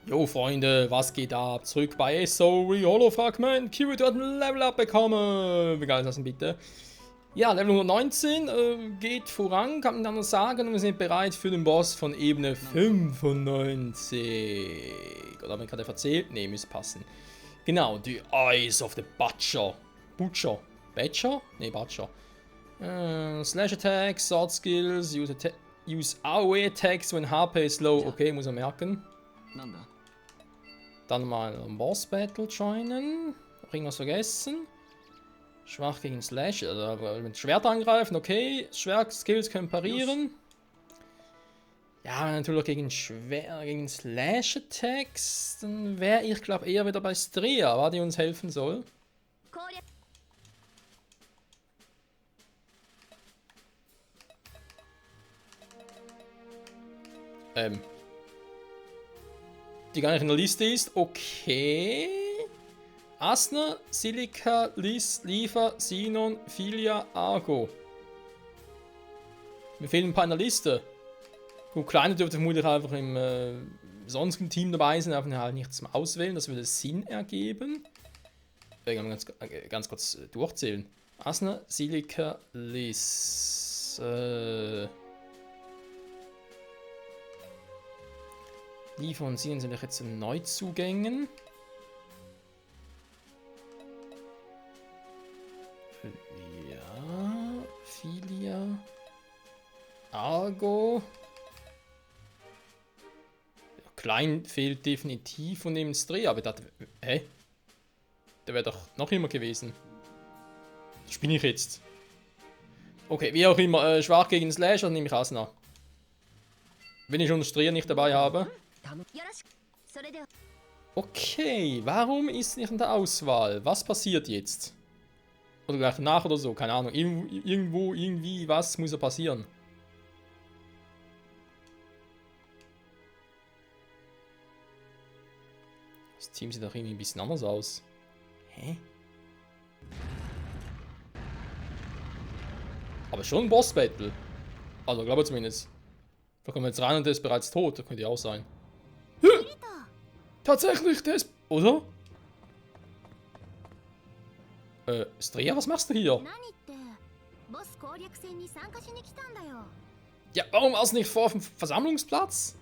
Jo Freunde, was geht ab? Zurück bei SORI Holo-Fragment. Kirito hat ein Level-Up bekommen. Wie geil ist das denn bitte? Ja, Level 119 geht voran, kann man dann noch sagen. Und wir sind bereit für den Boss von Ebene 95. Oder habe ich gerade erzählt? Ne, müsste passen. Genau, die Eyes of the Butcher. Butcher? Butcher? Ne, Butcher. Slash Attacks, Sword Skills, use AOE Attacks when HP is low. Okay, muss man merken. Dann mal ein Boss Battle joinen. Noch irgendwas vergessen? Schwach gegen Slash, also mit Schwert angreifen, okay. Schwertskills können parieren. Ja, natürlich gegen Slash Attacks. Dann wäre ich glaube eher wieder bei Strea, die uns helfen soll. Die gar nicht in der Liste ist. Okay. Asner, Silica, Lis, Liva, Sinon, Filia, Argo. Mir fehlen ein paar in der Liste. Gut, Kleine dürfte vermutlich einfach im sonstigen Team dabei sein, einfach halt nichts zum Auswählen. Das würde Sinn ergeben. Ganz kurz durchzählen. Asner, Silica, Lis. Liva und Sinon sind jetzt in Neuzugängen. Ja, Filia, Argo. Ja, Klein fehlt definitiv von dem Strea, aber das. Hä? Der wäre doch noch immer gewesen. Das bin ich jetzt. Okay, wie auch immer, schwach gegen Slash, dann nehme ich Asna. Wenn ich schon Strea nicht dabei habe. Okay, warum ist nicht in der Auswahl? Was passiert jetzt? Oder gleich danach oder so, keine Ahnung. Irgendwo, irgendwie, was muss da passieren? Das Team sieht doch irgendwie ein bisschen anders aus. Hä? Aber schon ein Boss-Battle. Also, glaube ich zumindest. Da kommen wir jetzt rein und der ist bereits tot. Das könnte ja auch sein. Tatsächlich, der ist... Oder? Strea, was machst du hier? Ja, warum warst du nicht vor dem Versammlungsplatz?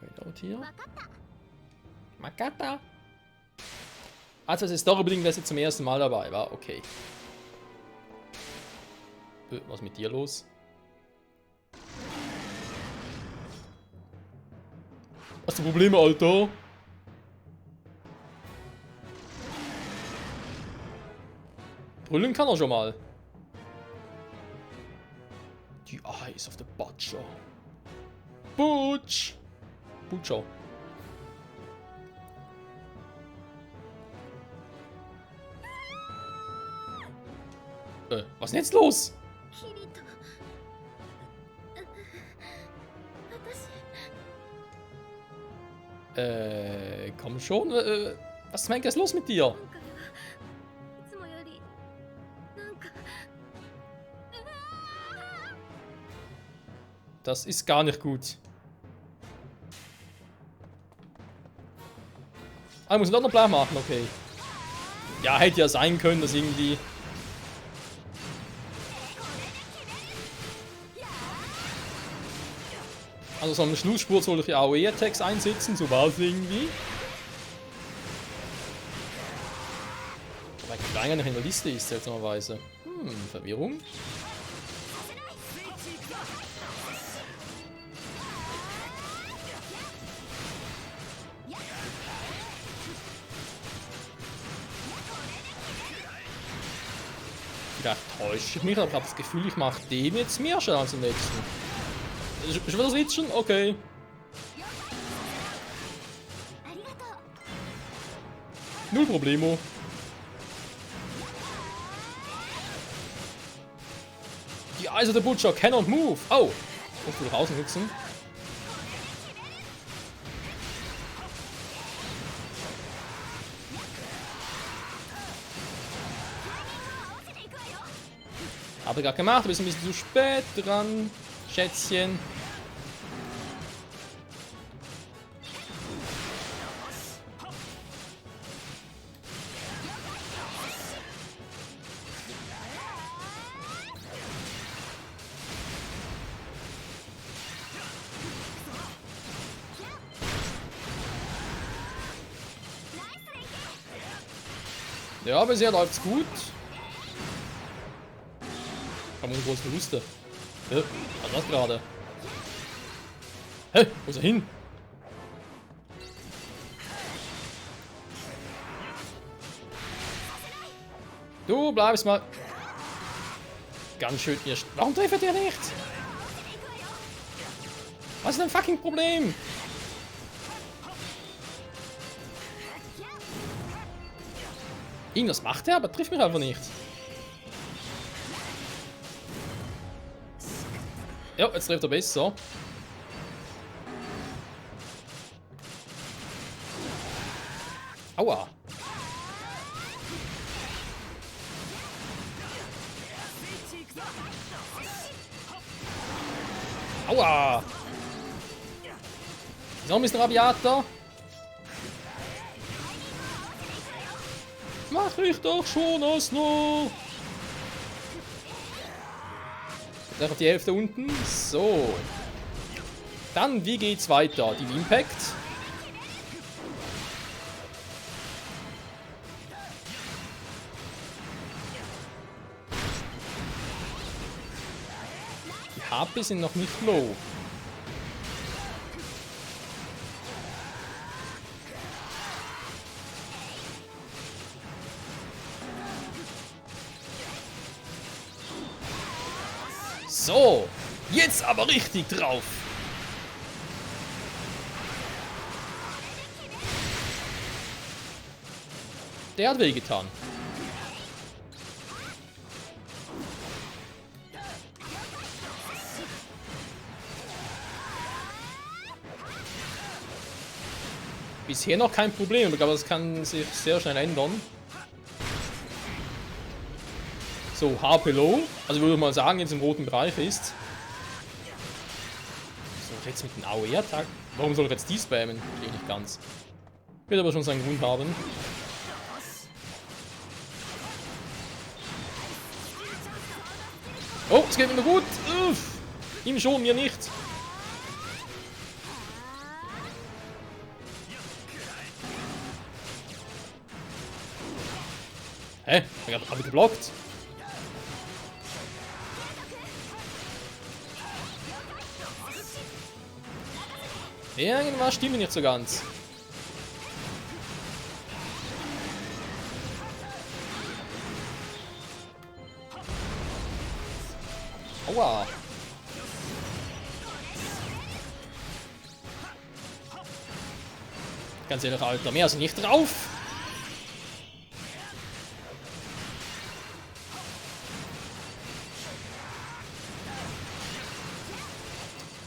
Reload hier. Makata. Also, es ist Story-bedingt, wer jetzt zum ersten Mal dabei war. Okay. Was ist mit dir los? Hast du Probleme, Alter? Brüllen kann er schon mal. Die Eyes of the Butcher. Butch! Butcher. Was ist denn jetzt los? Komm schon. Was ist denn los mit dir? Das ist gar nicht gut. Ah, ich muss doch noch blau machen, okay. Ja, hätte ja sein können, dass irgendwie... Also so eine Schlussspur soll ich AOE-Attacks einsetzen, so war es irgendwie. Weil Klein gar nicht in der Liste ist, seltsamerweise. Verwirrung. Vielleicht täusche ich mich, aber ich habe das Gefühl, ich mache dem jetzt mehr Schaden als den nächsten. Ich will das jetzt schon? Okay. Null Problemo. Die Eyes of the Butcher cannot move. Oh. Ich will rausnutzen. Habe ich gerade gemacht, aber ist ein bisschen zu spät dran. Schätzchen. Ja, bisher läuft's gut. Kann man groß Verluste. Hä? Was ist das gerade? Hä? Wo ist er hin? Du bleibst mal. Ganz schön ihr. Warum trifft ihr nicht? Was ist denn fucking Problem? Irgendwas macht er, aber trifft mich einfach nicht. Ja, jetzt trifft er besser. Aua. Aua. Noch ein bisschen rabiater. Mach ich doch schon Osno. Dann auf die Hälfte unten. So. Dann, wie geht's weiter? Die Impact. Die HP sind noch nicht low. So, jetzt aber richtig drauf. Der hat wehgetan. Bisher noch kein Problem, aber das kann sich sehr schnell ändern. So, HP Low. Also würde ich mal sagen, jetzt im roten Bereich ist. So, jetzt mit dem AOE-Attack. Warum soll ich jetzt die spammen? Verstehe ich nicht ganz. Wird aber schon seinen Grund haben. Oh, es geht mir gut. Uff. Ihm schon, mir nicht. Hä? Hab ich geblockt? Irgendwas stimmt nicht so ganz. Aua. Ganz ehrlich, Alter, mehr ist nicht drauf.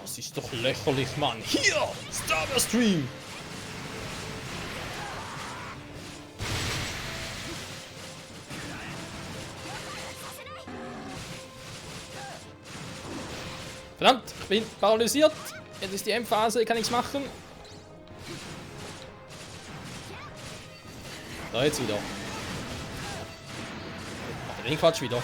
Das ist doch lächerlich, Mann. Hier! Star Wars Stream! Verdammt, ich bin paralysiert. Jetzt ist die Endphase, ich kann nichts machen. Da jetzt wieder. Mach den Quatsch wieder.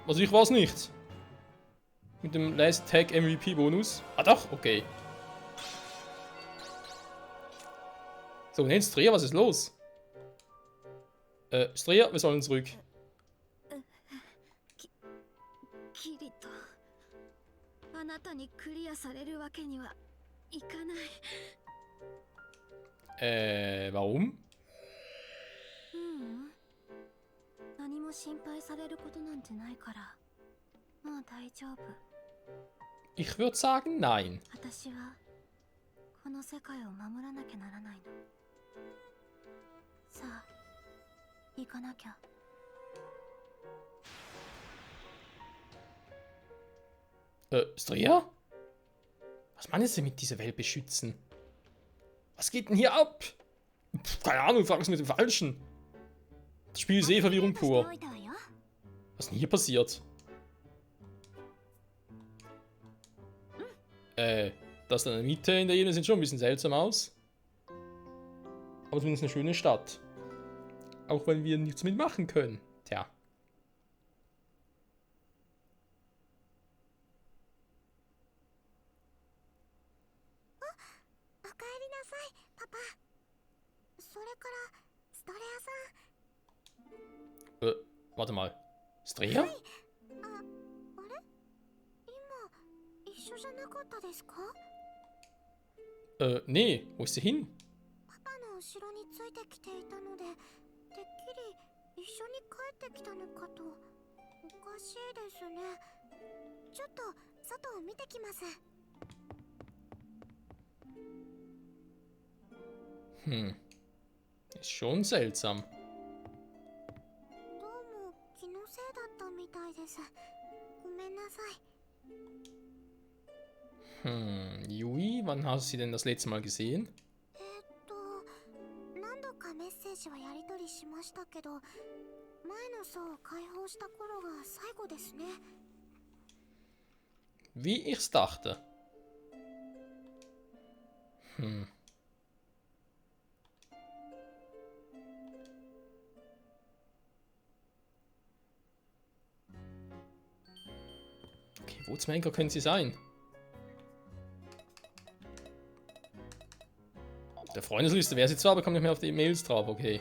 Also ich war's nicht. Mit dem Last Tag MVP Bonus. Ah doch, okay. So, und jetzt Stria, was ist los? Stria, wir sollen zurück. Kirito. あなたにクリアされるわけにはいかない。Warum? 何も心配されることなんてないから。もう大丈夫。Ich würde sagen, nein. 私はこの世界を守らなきゃならないの。さあ、行かなきゃ。Stria? Was meinen Sie mit dieser Welt beschützen? Was geht denn hier ab? Pff, keine Ahnung, frag es mit dem Falschen. Das Spiel ist eh Verwirrung pur. Was ist denn hier passiert? Das da in der Mitte in der Ebene sieht schon ein bisschen seltsam aus. Aber zumindest eine schöne Stadt. Auch wenn wir nichts mitmachen können. Tja. Warte mal. Strea? Nee, wo ist sie hin? Ist schon seltsam. Yui, wann hast du sie denn das letzte Mal gesehen? Wie ich's dachte. Okay, wo zum Henker können sie sein? Der Freundesliste wäre sie zwar, aber kommt nicht mehr auf die Mails drauf, okay.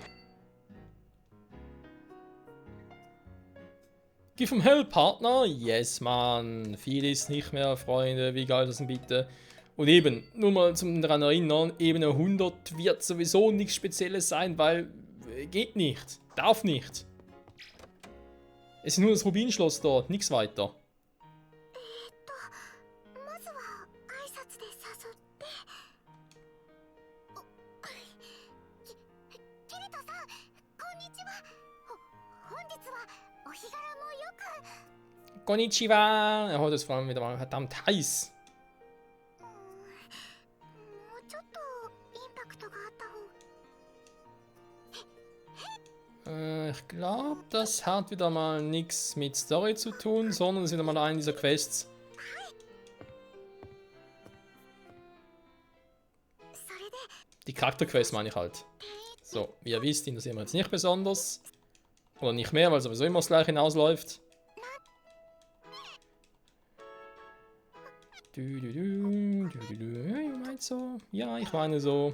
Give him help, Partner. Yes, man. Viel ist nicht mehr, Freunde. Wie geil das denn bitte? Und eben, nur mal zum daran erinnern, Ebene 100 wird sowieso nichts Spezielles sein, weil geht nicht. Darf nicht. Es ist nur das Rubinschloss dort, nichts weiter. Konnichiwa! Oh, das war wieder mal verdammt heiß. Ich glaube, das hat wieder mal nichts mit Story zu tun, sondern es ist wieder mal eine dieser Quests. Die Charakterquests meine ich halt. So, wie ihr wisst, interessieren wir jetzt nicht besonders. Oder nicht mehr, weil sowieso immer das gleiche hinausläuft. Du meinst so? Ja, ich meine so.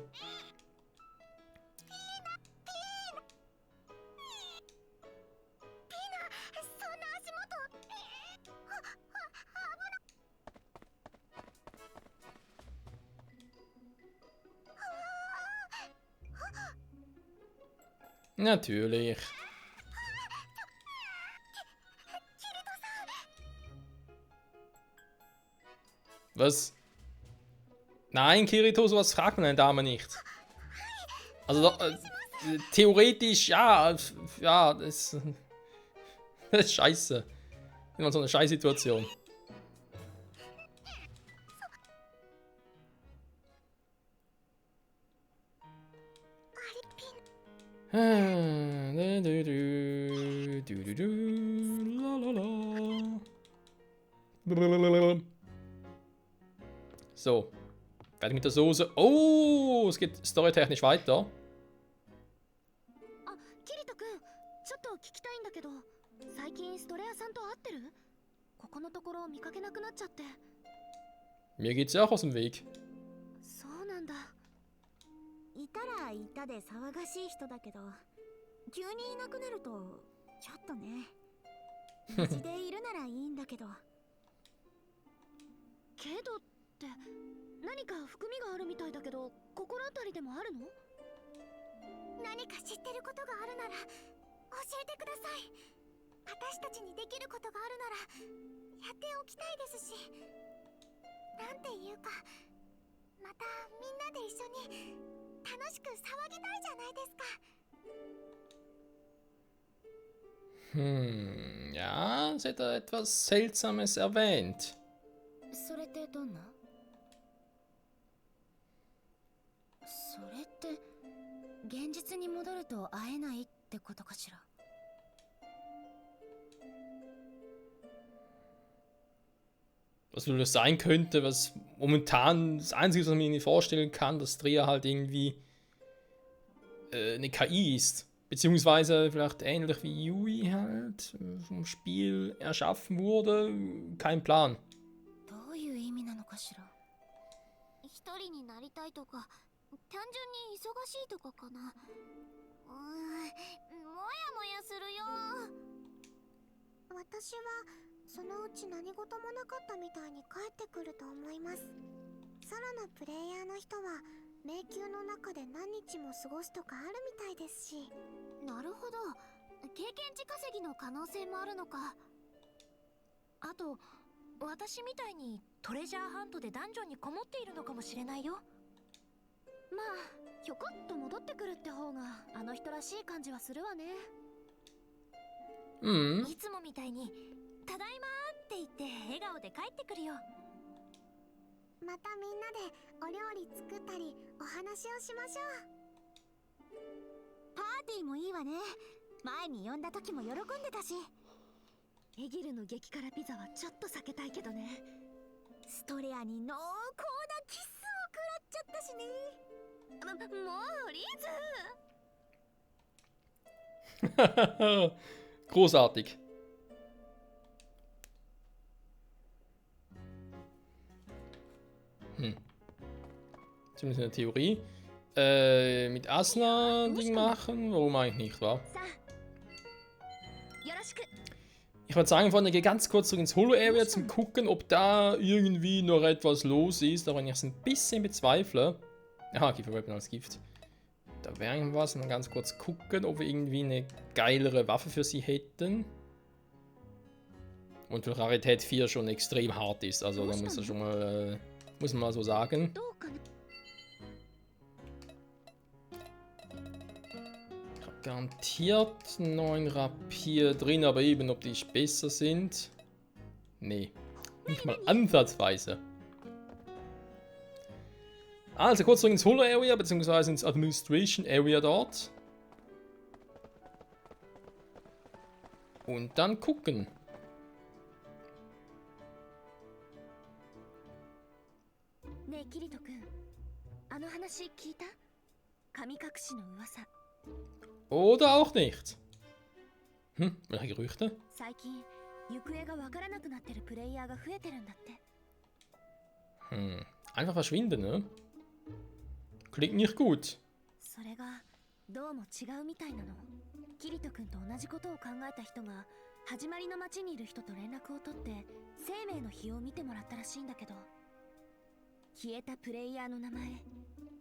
Natürlich. Was? Nein, Kirito, sowas fragt man eine Dame nicht. Also, theoretisch, ja, ja, das ist scheiße. Immer so eine Scheißsituation. So, fertig mit der Soße. Oh, es geht storytechnisch weiter. Mir geht's ja auch aus dem Weg. いたらいたで騒がしい人だけど、急にいなくなるとちょっとね。無事でいるならいいんだけど。けどって何か含みがあるみたいだけど、心当たりでもあるの？何か知ってることがあるなら教えてください。私たちにできることがあるならやっておきたいですし、なんていうか、またみんなで一緒に楽しく騒ぎたいじゃないですか。Ja, sie hat da etwas Seltsames erwähnt. とんな。それって現実に戻ると会えないってことかしら。Was wohl das sein könnte, was momentan das Einzige, was ich mir nicht vorstellen kann, dass Drea halt irgendwie eine KI ist. Beziehungsweise vielleicht ähnlich wie Yui halt vom Spiel erschaffen wurde. Kein Plan. どういう意味なのかしら。一人になりたいとか、単純に忙しいとかかな。もやもやするよ。私はそのうち何事もなかったみたいに帰ってくると思います。ソロのプレイヤーの人は迷宮の中で何日も過ごすとかあるみたいですし。なるほど、経験値稼ぎの可能性もあるのか。あと私みたいにトレジャーハントでダンジョンにこもっているのかもしれないよ。まあひょこっと戻ってくるって方があの人らしい感じはするわね。いつもみたいにただいまって言って笑顔で帰ってくるよ。またみんなでお料理作ったりお話をしましょう。パーティーもいいわね。前に呼んだ時も喜んでたし。エギルの激辛ピザはちょっと避けたいけどね。ストレアに濃厚なキスを食らっちゃったしね。もうリーズGroßartig. Zumindest in der Theorie. Mit Asuna Ding machen? Warum eigentlich nicht, wa? Ich würde sagen, Freunde, gehe ganz kurz zurück ins Holo-Area zum gucken, ob da irgendwie noch etwas los ist, auch wenn ich es ein bisschen bezweifle. Aha, Kieferweapon als Gift. Da wäre irgendwas. Und dann ganz kurz gucken, ob wir irgendwie eine geilere Waffe für sie hätten. Und für Rarität 4 schon extrem hart ist. Also da muss er schon mal, muss man mal so sagen. Ich habe garantiert 9 Rapier drin, aber eben, ob die besser sind. Nee, nicht mal ansatzweise. Also kurz zurück ins Holo Area, beziehungsweise ins Administration Area dort. Und dann gucken. Ne, Kirito-kun. Oder auch nicht. Welche Gerüchte? Einfach verschwinden, ne? Klingt nicht gut. それがどうも違うみたいなの。キリト君と同じことを考えた人が始まりの町にいる人と連絡を取って生命の日を見てもらったらしいんだけど、消えたプレイヤーの名前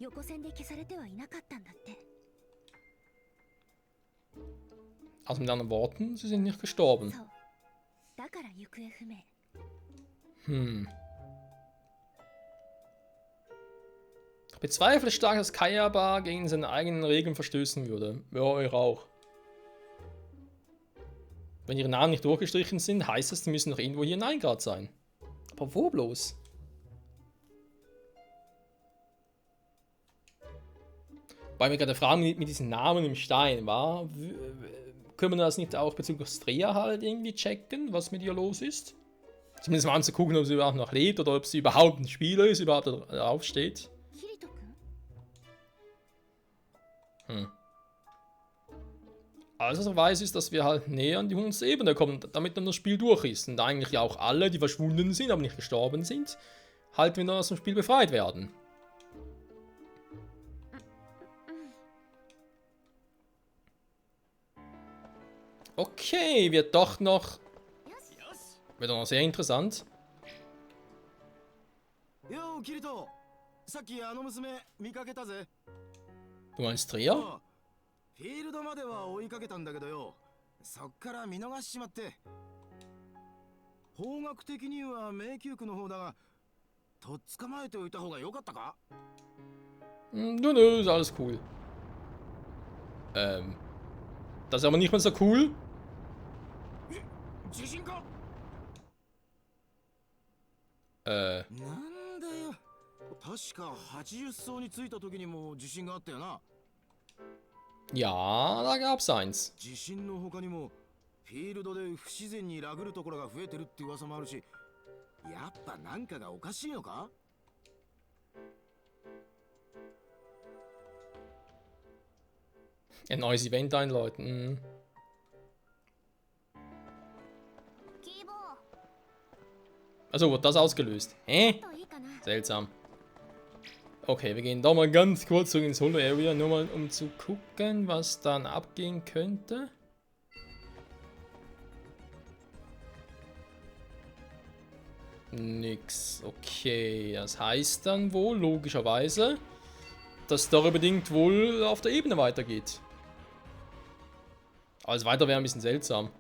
横線で消されてはいなかったんだって。 Also mit anderen Worten, sie sind nicht gestorben. そう。だから行方不明。Ich bezweifle stark, dass Kayaba gegen seine eigenen Regeln verstößen würde. Ja, ich auch. Wenn ihre Namen nicht durchgestrichen sind, heißt es, sie müssen noch irgendwo hier in Eingrad sein. Aber wo bloß? Weil wir gerade fragen mit diesen Namen im Stein, war, können wir das nicht auch bezüglich Strea halt irgendwie checken, was mit ihr los ist? Zumindest mal anzugucken, ob sie überhaupt noch lebt oder ob sie überhaupt ein Spieler ist, überhaupt darauf steht. Alles, was ich weiß, ist, dass wir halt näher an die 100. Ebene kommen, damit dann das Spiel durch ist. Und eigentlich auch alle, die verschwunden sind, aber nicht gestorben sind, halt wieder aus dem Spiel befreit werden. Okay, wird doch noch... Wird doch noch sehr interessant. Yo, Kirito! Du meinst Strea? フィールドまでは追いかけたんだけどよ、そっから見逃しちまって。方角的には迷宮区の方だが、とっ捕まえておいた方が良かったか? Nö, nö, ist alles cool. Das ist aber nicht mehr so cool. なんだよ。確か80層に着いた時にも地震があったよな。 Ja, da gab's eins. 地震の他にもフィールドで不自然にラグるところが増えてるって噂もあるし、やっぱなんかがおかしいのか? Ein neues Event einläuten. Mhm. キーボー Also wird das ausgelöst. Hä? といいかな。 Seltsam. Okay, wir gehen da mal ganz kurz zurück ins Holo Area, nur mal um zu gucken, was dann abgehen könnte. Nix. Okay, das heißt dann wohl, logischerweise, dass story-bedingt wohl auf der Ebene weitergeht. Also weiter wäre ein bisschen seltsam.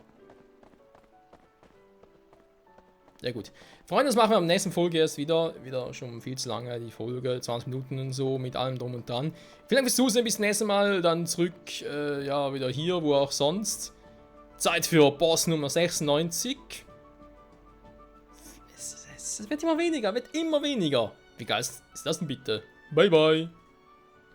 Ja gut. Freunde, das machen wir am nächsten Folge erst wieder. Wieder schon viel zu lange die Folge, 20 Minuten und so, mit allem drum und dran. Vielen Dank fürs Zusehen, bis zum nächsten Mal. Dann zurück, ja, wieder hier, wo auch sonst. Zeit für Boss Nummer 96. Es wird immer weniger, Wie geil ist das denn bitte? Bye, bye.